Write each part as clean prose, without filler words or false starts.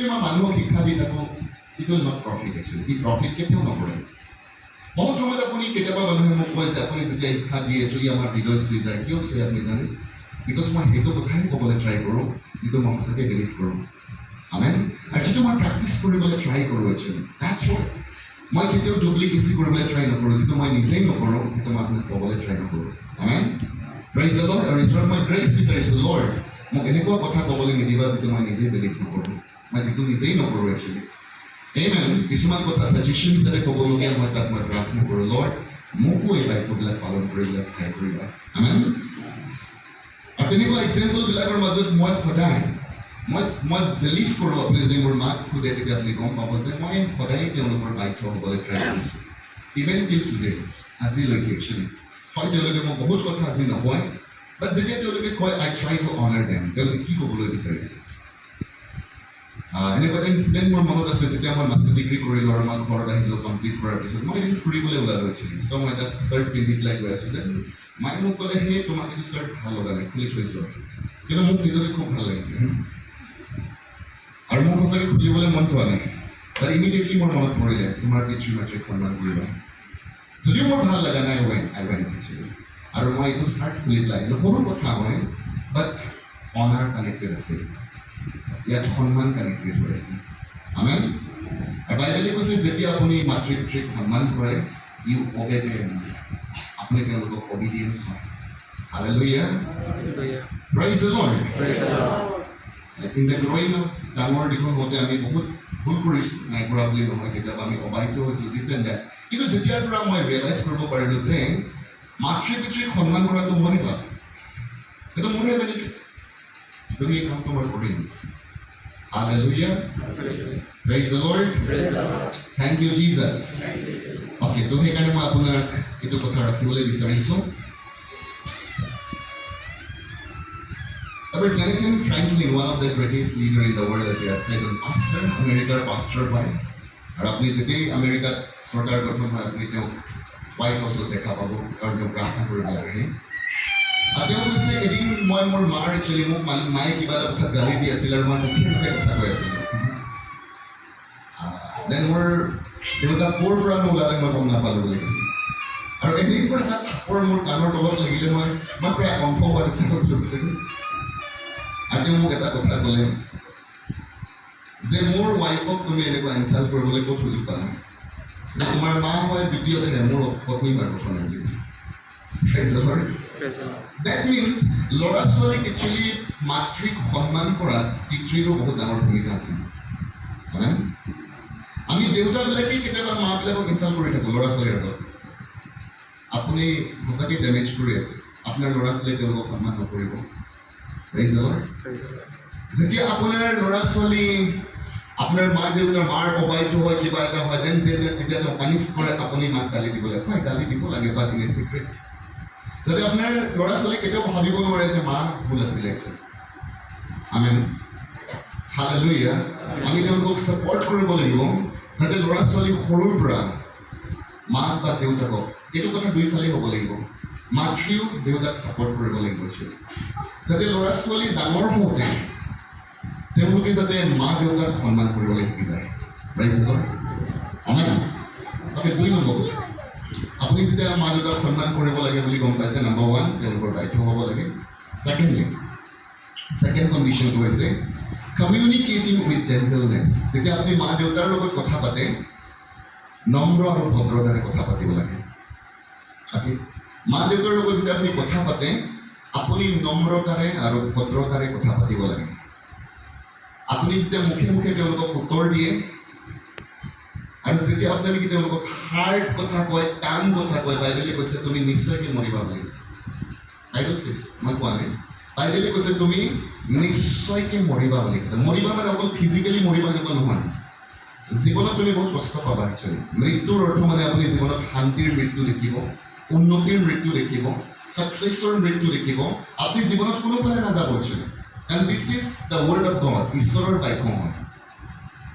মই মানুহক শিক্ষা দি থাকোঁ, it will not profit actually, E profit কেতিয়াও নকৰে। বহুত সময়ত আপুনি কেতিয়াবা মানুহে মোক কয় যে আপুনি যেতিয়া শিক্ষা দিয়ে যদি আমাৰ হৃদয় চুই যায়, কিয় চুই আপুনি জানে? বিকজ মই সেইটো কথাই ক'বলৈ ট্ৰাই কৰোঁ যিটো মই সঁচাকৈ বিলিভ কৰোঁ। আমেন। আৰু যিটো মই প্ৰেক্টিচ কৰিবলৈ ট্ৰাই কৰোঁ একচুৱেলি, দেটছ হোৱাট। মই কেতিয়াও ডুপ্লিকেচি কৰিবলৈ ট্ৰাই নকৰোঁ, যিটো মই নিজেই নকৰোঁ সেইটো মই আপোনাক ক'বলৈ ট্ৰাই নকৰোঁ। আমেন। Praise the Lord. আৰু ঈশ্বৰক মই গ্ৰেচ বিচাৰিছোঁ, লৰ্ড মোক এনেকুৱা কথা ক'বলৈ নিদিবা যিটো মই নিজেই বিলিভ নকৰোঁ, মই যিটো নিজেই নকৰোঁ একচুৱেলি। Amen. কিছুমান কথা ছাজেশ্যন হিচাপে ক'বলগীয়া মই তাত মই প্ৰাৰ্থনা কৰোঁ, লৰ্ড মোকো এই বাক্যবিলাক পালন কৰিবলৈ সহায় কৰিবা। আমেন। আৰু তেনেকুৱা এক্সাম্পলবিলাকৰ মাজত মই সদায় মই বিলিভ কৰোঁ, আপুনি যদি মোৰ মাক সোধে তেতিয়া আপুনি গম পাব যে মই সদায় তেওঁলোকৰ বাধ্য হ'বলৈ ট্ৰাই কৰিছোঁ, ইভেন টিল টুডে, আজিলৈকে একচুৱেলি। হয় তেওঁলোকে মোক বহুত কথা আজি নকয়, বাট যেতিয়া তেওঁলোকে কয় আই ট্ৰাই টু অনাৰ দেম, তেওঁলোকে কি ক'বলৈ বিচাৰিছে? এনেকুৱা এটা ইনচিডেণ্ট মোৰ মনত আছে, যেতিয়া মই মাষ্টাৰ ডিগ্ৰী কৰিলোঁ আৰু মই ঘৰত আহিলোঁ কমপ্লিট কৰাৰ পিছত মই এদিন ফুৰিবলৈ ওলালোঁ একচুৱেলি। চ' মই এটা চাৰ্ট পিন্ধি পেলাই গৈ আছোঁ, দেন মায়ে মোক ক'লে সেই তোমাক এইটো চাৰ্ট ভাল লগা নাই, খুলি থৈ যোৱা। কিন্তু মোক নিজকে খুব ভাল লাগিছে আৰু মোক সঁচাকৈ খুলিবলৈ মন যোৱা নাই, বাট ইমিডিয়েটলি মোৰ মনত পৰিলে তোমাৰ পিতৃ মাতৃক সন্মান কৰিবা। যদিও মোৰ ভাল লগা নাই আই ৱেণ্ট একচুৱেলি, আৰু মই এইটো চাৰ্ট খুলি পেলাই সৰু কথা হয়, বাট অনাৰ কানেক্টেড আছে, ইয়াত সন্মান কানেক্টেড হৈ আছে। আমেন। আৰু বাইবেলে কৈছে যেতিয়া আপুনি মাতৃ পিতৃক সন্মান কৰে, ইউ অবে দেম, আপুনি তেওঁলোকক অবিডিয়েঞ্চ হয়। Hallelujah. Praise the lord. I think that growing up, ডাঙৰ দীঘল হওঁতে আমি বহুত ভুল কৰিছোঁ, নাই কৰা বুলি নহয়, কেতিয়াবা আমি অবাধ্য হৈছোঁ, দিছ এণ্ড ডেট। কিন্তু যেতিয়াৰ পৰা মই ৰিয়েলাইজ কৰিব পাৰিলোঁ যে মাতৃ পিতৃক সন্মান কৰাটো মোৰে লাভ, সেইটো মোৰে বেনিফিট, গতিকে এই কামটো মই কৰিম। Hallelujah. Praise the Lord. Thank you, Jesus. Okay, তো সেইকাৰণে মই আপোনাক এইটো কথা ৰাখিবলৈ বিচাৰিছোঁ। But Jonathan Franklin, one of the greatest leader in the world, as he has said, pastor, American pastor by. আৰু আপুনি যেতিয়াই আমেৰিকাত চৰকাৰ গঠন হয় আপুনি তেওঁক হোৱাইট হাউচত দেখা পাব, কাৰণ তেওঁ প্ৰাৰ্থনা কৰিবলৈ আহে। তেওঁ কৈছে এদিন মই মোৰ মাৰ একচুৱেলি মোক মায়ে কিবা এটা কথা গালি দি আছিল আৰু মই মুখে মুখে কথা কৈ আছিলোঁ। দেন মোৰ দেউতা ক'ৰ পৰা মোৰ ওলালে মই গম নাপালোঁ বুলি কৈছিল। আৰু এনেকুৱা এটা থাপৰ মোৰ কাণৰ তলত লাগিলে মই প্ৰায় কণ্ঠ হোৱাৰ নিচিনা হৈ গৈছিলোঁ। আৰু তেওঁ মোক এটা কথা ক'লে যে মোৰ ৱাইফক তুমি এনেকুৱা ইনচাল্ট কৰিবলৈ ক'ত সুযোগ পালা? তোমাৰ মা হয় দ্বিতীয়তে, মোৰ পত্নী বা প্ৰথমে বুলি কৈছে। Praise the Lord. That means ল'ৰা ছোৱালীক একচুৱেলি মাতৃক সন্মান কৰাত পিতৃৰো বহুত ডাঙৰ ভূমিকা আছে। আমি দেউতাবিলাকেই কেতিয়াবা মাবিলাকক ইনচাল্ট কৰি থাকোঁ ল'ৰা ছোৱালীৰ আগত। আপুনি সঁচাকৈ ডেমেজ কৰি আছে, আপোনাৰ ল'ৰা ছোৱালীয়ে তেওঁলোকক সন্মান নকৰিব। Praise the Lord. যেতিয়া আপোনাৰ ল'ৰা ছোৱালী আপোনাৰ মা দেউতাৰ মাৰ অবাধ্য হয়, কিবা এটা হয়, দেন তেতিয়া তেওঁ পানিছ কৰে, আপুনি মাক গালি দিব লাগে। হয়, গালি দিব লাগে, বাট ইন এ চিক্ৰেট, যাতে আপোনাৰ ল'ৰা ছোৱালীয়ে কেতিয়াও ভাবিব নোৱাৰে যে মা ভুল আছিলে একচুৱেলি। আমেন। হালেলুয়া। আমি তেওঁলোকক ছাপৰ্ট কৰিব লাগিব, যাতে ল'ৰা ছোৱালী সৰুৰ পৰা মাক বা দেউতাকক, এইটো কথা দুইফালেই হ'ব লাগিব, মাতৃও দেউতাক ছাপৰ্ট কৰিব লাগিব একচুৱেলি, যাতে ল'ৰা ছোৱালী ডাঙৰ হওঁতে তেওঁলোকে যাতে মা দেউতাক সন্মান কৰিবলৈ শিকি যায়। Praise the lord. Amen. Okay, 2 number কথা, আপুনি যেতিয়া মা দেউতাক সন্মান কৰিব লাগে বুলি গম পাইছে, নম্বৰ 1 তেওঁলোকৰ দায়িত্ব হ'ব লাগে। ছেকেণ্ড কণ্ডিশ্যনটো হৈছে কমিউনিকেটিং উইথ জেণ্টেলনেছ। যেতিয়া আপুনি মা দেউতাৰ লগত কথা পাতে, নম্ৰ আৰু ভদ্ৰতাৰে কথা পাতিব লাগে। মা দেউতাৰ লগত যেতিয়া আপুনি কথা পাতে, আপুনি নম্ৰতাৰে আৰু ভদ্ৰতাৰে কথা পাতিব লাগে। আপুনি যেতিয়া মুখে মুখে তেওঁলোকক উত্তৰ দিয়ে আৰু যেতিয়া আপোনালোকে তেওঁলোকক হাৰ্ড কথা কয়, টান কথা কয়, বাইবেলে কৈছে তুমি নিশ্চয়কৈ মৰিবা বুলি কৈছে। বাইবেল কৈছে, মই কোৱা নাই, বাইবেলে কৈছে তুমি নিশ্চয়কৈ মৰিবা বুলি কৈছে। মৰিবা মানে অকল ফিজিকেলি মৰিবা এনেকুৱা নহয়, জীৱনত তুমি বহুত কষ্ট পাবা একচুৱেলি। মৃত্যুৰ অৰ্থ মানে আপুনি জীৱনত শান্তিৰ মৃত্যু দেখিব, উন্নতিৰ মৃত্যু দেখিব, ছাকচেছৰ মৃত্যু দেখিব, আপুনি জীৱনত কোনোফালে নাযাব actually. And this is the word of god, ঈশ্বৰৰ বাক্য হয়।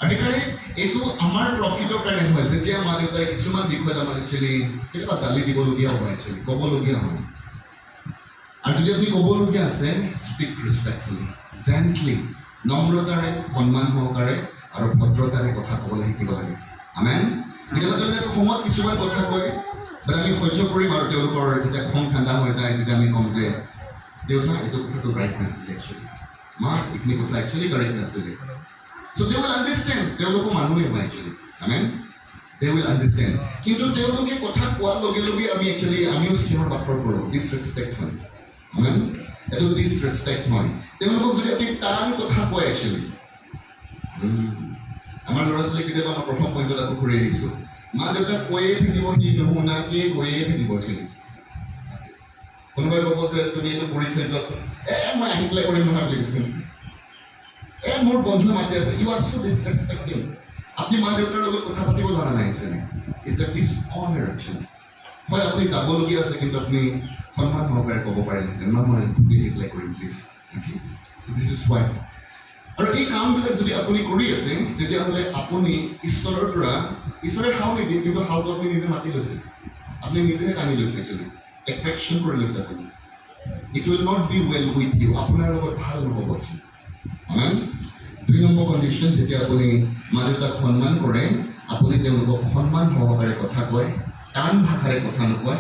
আৰু সেইকাৰণে এইটো আমাৰ প্ৰফিটৰ কাৰণে হয়, যেতিয়া মা দেউতাই কিছুমান বিষয়ত আমাক একচুৱেলি কেতিয়াবা গালি দিবলগীয়া হয়, একচুৱেলি ক'বলগীয়া হয়। আৰু যদি আপুনি ক'বলগীয়া আছে, স্পীক ৰেচপেক্টফুলি, জেণ্টলি, নম্ৰতাৰে, সন্মান সহকাৰে, আৰু ভদ্ৰতাৰে কথা ক'বলৈ শিকিব লাগে আমেন কেতিয়াবা তেওঁলোকে খঙত কিছুমান কথা কয় বাট আমি সহ্য কৰিম আৰু তেওঁলোকৰ যেতিয়া খং ঠাণ্ডা হৈ যায় তেতিয়া আমি ক'ম যে দেউতা এইটো কথাটো ৰাইট নাছিলে একচুৱেলি মা এইখিনি কথা একচুৱেলি কাৰেক্ট নাছিলে চ' দে উইল আণ্ডাৰষ্টেণ্ড তেওঁলোকো মানুহে হয় actually amen they will understand কিন্তু তেওঁলোকে কথা কোৱাৰ লগে লগে আমি একচুৱেলি আমিও চিঞৰ বাখৰ কৰোঁ ডিছৰেচপেক্ট হয় আমেন এইটো ডিছৰেচপেক্ট হয় তেওঁলোকক যদি আপুনি টান কথা কয় একচুৱেলি আমাৰ ল'ৰা ছোৱালী কেতিয়াবা মই প্ৰথম পইণ্টত আকৌ ঘূৰি আহিছোঁ মা দেউতাক কৈয়ে থাকিব সি নুশুনাকে কৈয়ে থাকিব একচুৱেলি কোনোবাই ক'ব যে তুমি এইটো কৰি থৈ যোৱাচোন মই আহি পেলাই কৰিম নহয় বুলি কৈছোঁ মোৰ বন্ধু মাতি আছে ইউ আৰ চ' ডিছৰেচপেক্টিং আপনি মা দেউতাৰ লগত কথা পাতিব জানা নাই একচুৱেলি ইটছ এ ডিছঅনাৰ একচুৱেলি হয় আপুনি যাবলগীয়া আছে কিন্তু আপুনি সন্মান সহকাৰে ক'ব পাৰিলেহেঁতেন মই ভুগি এপ্লাই কৰিম প্লিজ চ' দিছ ইজ হোৱাই আৰু এই কামবিলাক যদি আপুনি কৰি আছে তেতিয়াহ'লে আপুনি ঈশ্বৰৰ পৰা ঈশ্বৰে হাও নিদিয়ে কিন্তু হাওটো আপুনি নিজে মাতি লৈছে আপুনি নিজেহে টানি লৈছে একচুৱেলি এট্ৰেকশ্যন কৰি লৈছে আপুনি it will not be well with you আপোনাৰ লগত ভাল নহ'ব একচুৱেলি আমেন 2 নম্বৰ কণ্ডিশ্যন যেতিয়া আপুনি মা দেউতাক সন্মান কৰে আপুনি তেওঁলোকক সন্মান সহকাৰে কথা কয় টান ভাষাৰে কথা নকয়